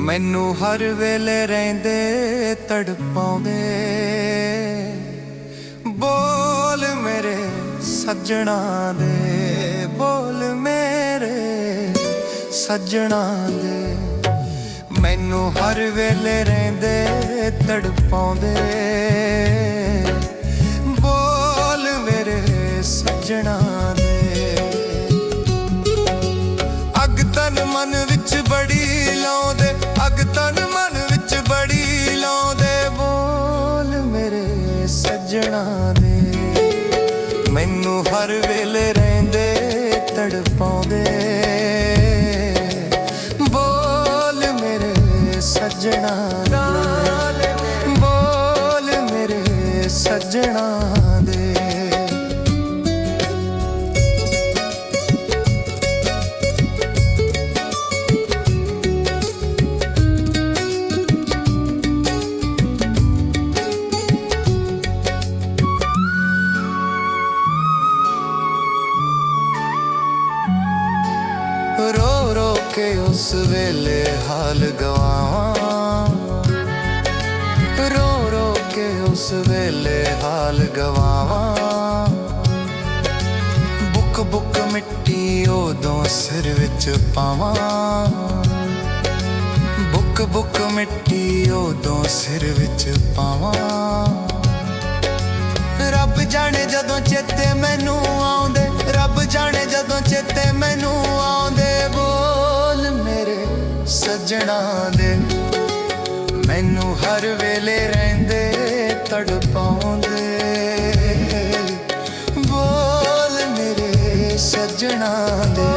मैनू हर वेले रहिंदे तड़पाउंदे बोल मेरे सज्जणा दे, बोल मेरे सज्जणा दे। मैनू हर वेले रहिंदे तड़पाउंदे बोल मेरे सज्जणा दे। अग तन मन विच बड़ी लाउंदे, अग तन मन विच बड़ी लाउंदे बोल मेरे सज्जणा दे। मैनू हर वेले रहिंदे तड़पाउंदे बोल मेरे सज्जणा दे, बोल मेरे सज्जणा दे। रो रो के उस वेले हाल गवावां, रो रो के उस वेले हाल गवावां। बुक बुक मिट्टी उदों सिर विच पावां, बुक बुक मिट्टी उदों सिर विच पावां। रब जाने जदों चेते मैनू आउंदे, रब जाने जदों चेते मैनू आउंदे बोल मेरे सज्जणा दे। मैनू हर वेले रहिंदे तड़पाउंदे बोल मेरे सज्जणा दे।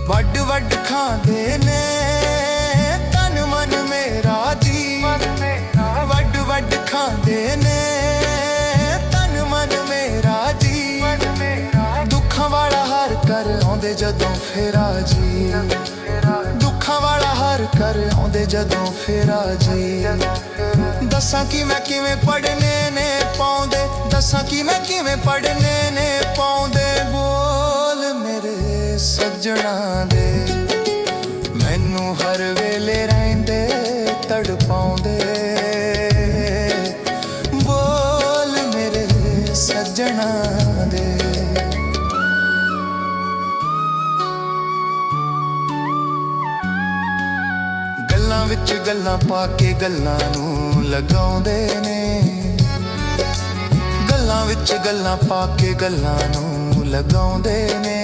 वड वड खांदे ने तन मन मेरा जी, वड वड खांदे ने तन मन मेरा जी। दुखां वाला हर कर आउंदे जदों फेरा जी, दुखां वाला हर कर आउंदे जदों फेरा जी। दसां कि मैं किवें पढ़ने ने पाउंदे, दसां कि मैं किवें पढ़ने ने पाउंदे बोल मेरे सज्जणा दे। मैनू हर वेले रहिंदे तड़पाउंदे बोल मेरे सज्जणा दे। गल्लां विच गल्लां पा के गल्लां नूं लगाउंदे ने, गल्लां विच गल्लां पा के गल्लां नूं लगाउंदे ने।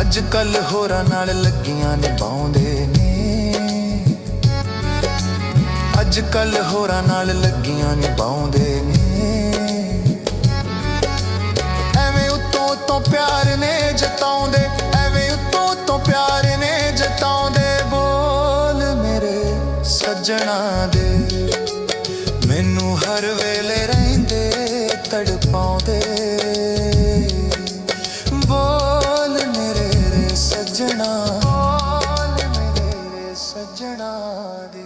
अज कल होरां नाल लगियां निभाउंदे ने, अज कल होरां नाल लगियां निभाउंदे ने। एवें उत्तों उत्तों प्यार ने जताउंदे, एवें उत्तों उत्तों प्यार ने जताउंदे बोल मेरे सज्जणा दे। मैनू हर वेले रहिंदे तड़पाउंदे बोल मेरे सज्जणा, बोल मेरे सज्जणा दे।